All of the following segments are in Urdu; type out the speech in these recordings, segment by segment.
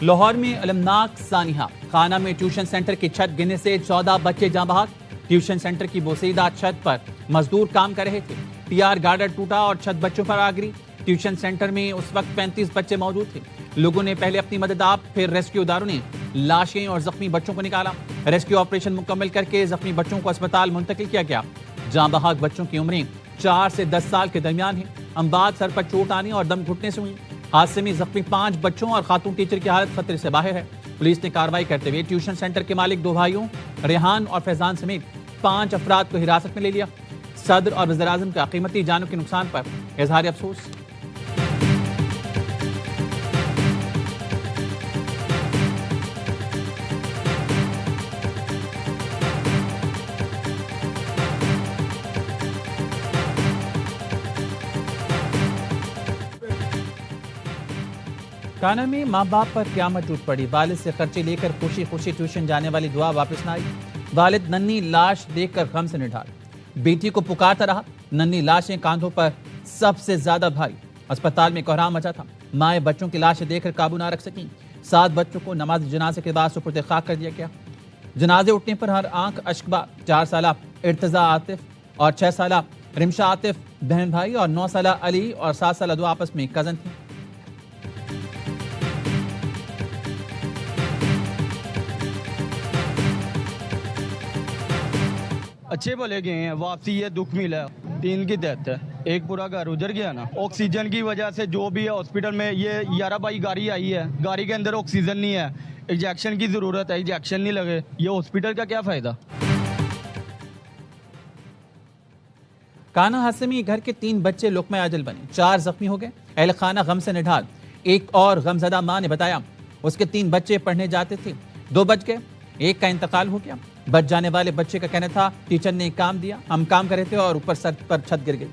لاہور میں المناک سانحہ، خانہ میں ٹیوشن سینٹر کی چھت گرنے سے 14 بچے جاں بحق۔ ٹیوشن سینٹر کی بوسیدہ چھت پر مزدور کام کر رہے تھے، ٹی آر گارڈر ٹوٹا اور چھت بچوں پر آ گری۔ ٹیوشن سینٹر میں اس وقت 35 بچے موجود تھے۔ لوگوں نے پہلے اپنی مدد آپ، پھر ریسکیو اداروں نے لاشیں اور زخمی بچوں کو نکالا۔ ریسکیو آپریشن مکمل کر کے زخمی بچوں کو اسپتال منتقل کیا گیا۔ جاں بحق بچوں کی عمریں 4 سے 10 سال کے درمیان ہیں۔ اموات سر پر چوٹ آنے اور دم گھٹنے سے ہوئی۔ حادثے میں زخمی 5 بچوں اور خاتون ٹیچر کی حالت خطرے سے باہر ہے۔ پولیس نے کارروائی کرتے ہوئے ٹیوشن سینٹر کے مالک 2 بھائیوں ریحان اور فیضان سمیت 5 افراد کو حراست میں لے لیا۔ صدر اور وزیر اعظم کا قیمتی جانوں کے نقصان پر اظہار افسوس۔ کانا میں ماں باپ پر قیامت ٹوٹ پڑی۔ والد سے خرچے لے کر خوشی خوشی ٹیوشن جانے والی دعا واپس نہ آئی۔ والد ننھی لاش دیکھ کر غم سے نڈھال، بیٹی کو پکارتا رہا۔ ننھی لاشیں کاندھوں پر سب سے زیادہ بھاری۔ اسپتال میں کوہرام مچا تھا۔ مائیں بچوں کی لاشیں دیکھ کر قابو نہ رکھ سکیں۔ 7 بچوں کو نماز جنازے کے بعد سپرد خاک کر دیا گیا۔ جنازے اٹھنے پر ہر آنکھ اشکبار۔ 4 سالہ ارتضیٰ عاطف اور 6 سالہ رمشا عاطف بہن بھائی اور 9 سالہ علی اور 7 سالہ دو آپس میں کزن تھے۔ اچھے بھلے گئے ہیں، واپسی یہ دکھ ملا، 3 کی ڈیتھ ہے، ایک پورا گھر اجڑ گیا نا۔ آکسیجن کی وجہ سے جو بھی ہے ہاسپٹل میں، یہ 11 بائی گاڑی آئی ہے، گاڑی کے اندر آکسیجن نہیں ہے، انجیکشن کی ضرورت ہے، انجیکشن نہیں لگے، یہ ہاسپٹل کا کیا فائدہ۔ کانا حادثے میں گھر کے 3 بچے لقمہ اجل بنے، 4 زخمی ہو گئے۔ اہل خانہ غم سے نڈھال۔ ایک اور غمزدہ ماں نے بتایا اس کے 3 بچے پڑھنے جاتے تھے، 2 بچ گئے، ایک کا انتقال ہو گیا۔ بچ جانے والے بچے کا کہنا تھا ٹیچر نے کام دیا، ہم کام کر رہے تھے اور اوپر سر پر چھت گر گئی۔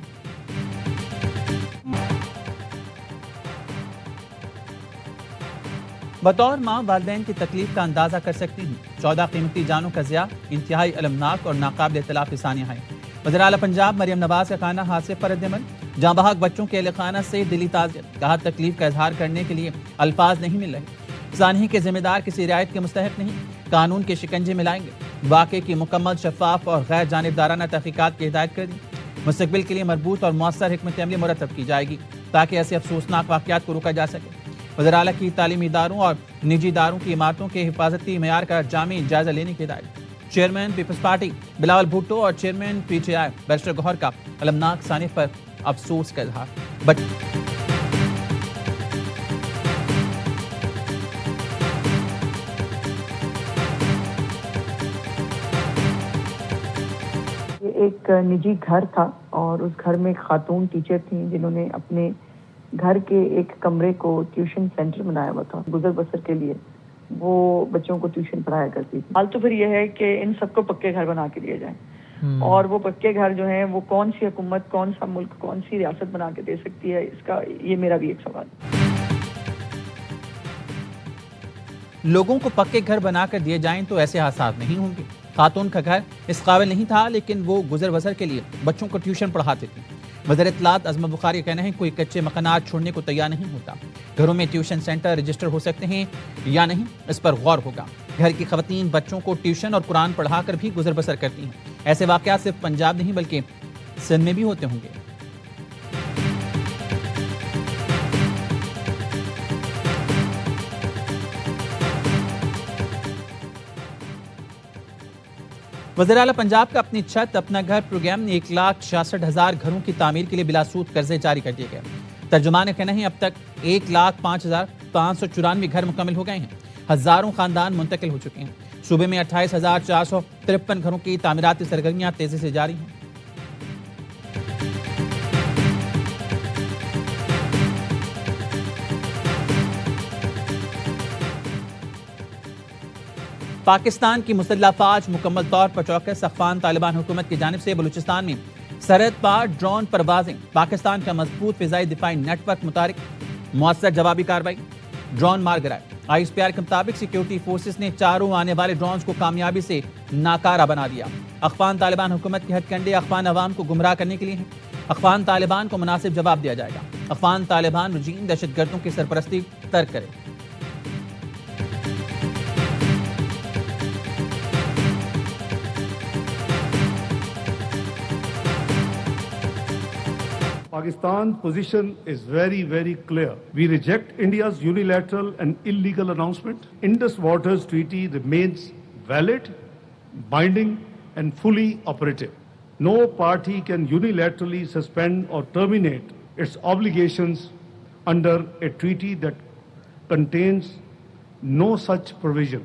بطور ماں والدین کی تکلیف کا اندازہ کر سکتی ہوں۔ 14 قیمتی جانوں کا ضیاع انتہائی المناک اور ناقابل اختلاف سانحہ ہے۔ وزیر اعلیٰ پنجاب مریم نواز کا خانہ حادثے پر ردعمل۔ جاں بحق بچوں کے اہل خانہ سے دلی تعزیت، کہا تکلیف کا اظہار کرنے کے لیے الفاظ نہیں مل رہے۔ سانحے کے ذمہ دار کسی رعایت کے مستحق نہیں، قانون کے شکنجے میں لائیں گے۔ واقعے کی مکمل شفاف اور غیر جانبدارانہ تحقیقات کی ہدایت کر دی۔ مستقبل کے لیے مربوط اور مؤثر حکمت عملی مرتب کی جائے گی تاکہ ایسے افسوسناک واقعات کو روکا جا سکے۔ وزیر اعلیٰ کی تعلیمی اداروں اور نجی اداروں کی عمارتوں کے حفاظتی معیار کا جامع جائزہ لینے کی ہدایت۔ چیئرمین پیپلز پارٹی بلاول بھٹو اور chairman P T I barrister Gohar کا المناک سانحے پر افسوس کا اظہار۔ ایک نجی گھر تھا اور اس گھر میں خاتون ٹیچر تھیں جنہوں نے اپنے گھر کے ایک کمرے کو ٹیوشن سینٹر بنایا ہوا تھا گزر بسر کے لیے، وہ بچوں کو ٹیوشن پڑھایا کرتی تھی۔ حال تو پھر یہ ہے کہ ان سب کو پکے گھر بنا کے دیے جائیں، اور وہ پکے گھر جو ہیں وہ کون سی حکومت، کون سا ملک، کون سی ریاست بنا کے دے سکتی ہے، اس کا یہ میرا بھی ایک سوال ہے۔ لوگوں کو پکے گھر بنا کر دیے جائیں تو ایسے حادثات نہیں ہوں گے۔ خاتون کا گھر اس قابل نہیں تھا لیکن وہ گزر بسر کے لیے بچوں کو ٹیوشن پڑھاتے تھے۔ وزیر اطلاعات عظمت بخاری کا کہنا ہے کوئی کچے مکانات چھوڑنے کو تیار نہیں ہوتا۔ گھروں میں ٹیوشن سینٹر رجسٹر ہو سکتے ہیں یا نہیں، اس پر غور ہوگا۔ گھر کی خواتین بچوں کو ٹیوشن اور قرآن پڑھا کر بھی گزر بسر کرتی ہیں۔ ایسے واقعات صرف پنجاب نہیں بلکہ سندھ میں بھی ہوتے ہوں گے۔ وزیر اعلیٰ پنجاب کا اپنی چھت اپنا گھر پروگرام نے 1,66,000 گھروں کی تعمیر کے لیے بلا سود قرضے جاری کر دیے گئے۔ ترجمان کا کہنا ہے اب تک 1,05,594 گھر مکمل ہو گئے ہیں۔ ہزاروں خاندان منتقل ہو چکے ہیں۔ صوبے میں 28,453 گھروں کی تعمیراتی سرگرمیاں تیزی سے جاری ہیں۔ پاکستان کی مسلح افواج مکمل طور پر چوکس۔ افغان طالبان حکومت کی جانب سے بلوچستان میں سرحد پار ڈرون پروازیں، پاکستان کا مضبوط فضائی دفاعی نیٹ ورک متحرک، مؤثر جوابی کارروائی، ڈرون مار گرائے۔ آئی ایس پی آر کے مطابق سیکیورٹی فورسز نے چاروں آنے والے ڈرونز کو کامیابی سے ناکارہ بنا دیا۔ افغان طالبان حکومت کے ہتھ کنڈے افغان عوام کو گمراہ کرنے کے لیے ہیں۔ افغان طالبان کو مناسب جواب دیا جائے گا۔ افغان طالبان رجیم دہشت گردوں کی سرپرستی ترک کرے۔ Pakistan's position is very, very clear. We reject India's unilateral and illegal announcement. Indus Waters Treaty remains valid, binding, and fully operative. No party can unilaterally suspend or terminate its obligations under a treaty that contains no such provision.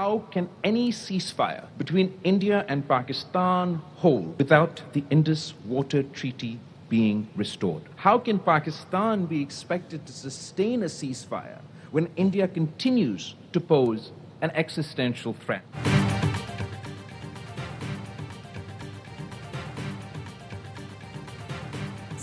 How can any ceasefire between India and Pakistan hold without the Indus Water Treaty being restored? How can Pakistan be expected to sustain a ceasefire when India continues to pose an existential threat?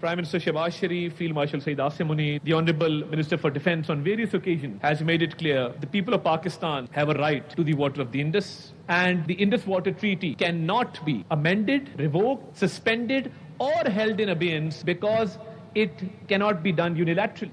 Prime Minister Shehbaz Sharif, Field Marshal Saeed Asim Munir, the Honourable Minister for Defence on various occasions has made it clear the people of Pakistan have a right to the water of the Indus, and the Indus Water Treaty cannot be amended, revoked, suspended or held in abeyance because it cannot be done unilaterally.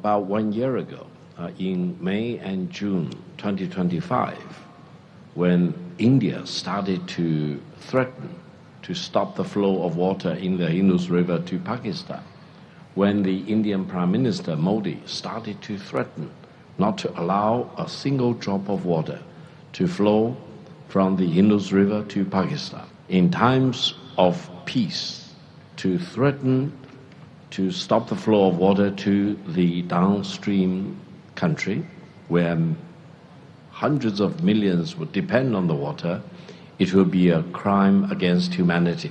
About 1 year ago, in May and June 2025, when India started to threaten to stop the flow of water in the Indus River to Pakistan, when the Indian Prime Minister Modi started to threaten not to allow a single drop of water to flow from the Indus River to Pakistan, in times of peace, to threaten to stop the flow of water to the downstream country where hundreds of millions would depend on the water, it would be a crime against humanity.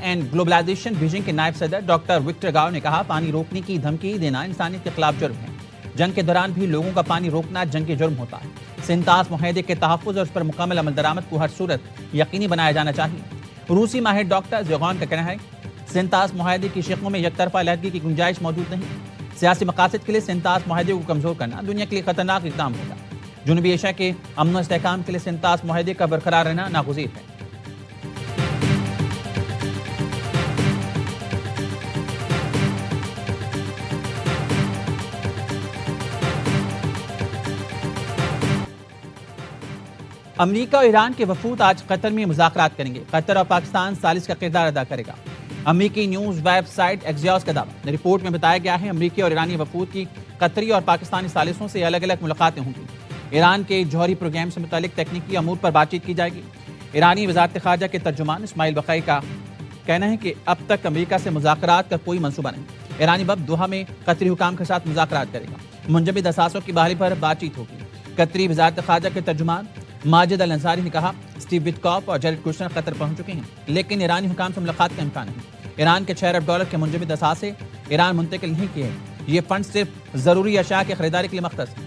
And globalization Beijing کے نائب صدر ڈاکٹر وکٹر گاؤ نے کہا پانی روکنے کی دھمکی دینا انسانیت کے خلاف جرم ہے. جنگ کے دوران بھی لوگوں کا پانی روکنا جنگی جرم ہوتا ہے. سنتاس معاہدے کے تحفظ اور اس پر مکمل عمل درآمد کو ہر صورت یقینی بنایا جانا چاہیے. روسی ماہر ڈاکٹر زیغان کا کہنا ہے سنتاس معاہدے کی شقوں میں یک طرفہ علیحدگی کی گنجائش موجود نہیں. سیاسی مقاصد کے لیے سنتاس معاہدے کو کمزور کرنا دنیا کے لیے خطرناک اقدام ہوگا. جنوبی ایشیا کے امن و استحکام کے لیے سنتاس معاہدے کا برقرار رہنا ناگزیر ہے. امریکہ اور ایران کے وفود آج قطر میں مذاکرات کریں گے. قطر اور پاکستان ثالث کا کردار ادا کرے گا. امریکی نیوز ویب سائٹ ایکزیوس کا دعویٰ. رپورٹ میں بتایا گیا ہے امریکی اور ایرانی وفود کی قطری اور پاکستانی ثالثوں سے الگ الگ ملاقاتیں ہوں گی. ایران کے جوہری پروگرام سے متعلق تکنیکی امور پر بات چیت کی جائے گی. ایرانی وزارت خارجہ کے ترجمان اسماعیل بقائی کا کہنا ہے کہ اب تک امریکہ سے مذاکرات کا کوئی منصوبہ نہیں. ایرانی وفد دوحہ میں قطری حکام کے ساتھ مذاکرات کرے گا. منجمد اثاثوں کی بحالی پر بات چیت ہوگی. قطری وزارت خارجہ کے ترجمان ماجد الانصاری نے کہا اسٹیو وٹکاف اور جیرڈ کوشنر قطر پہنچ چکے ہیں لیکن ایرانی حکام سے ملاقات کا امکان نہیں. ایران کے $6 ارب کے منجمد اثاثے ایران منتقل نہیں کیے. یہ فنڈ صرف ضروری اشیاء کی خریداری کے لیے مختص ہے.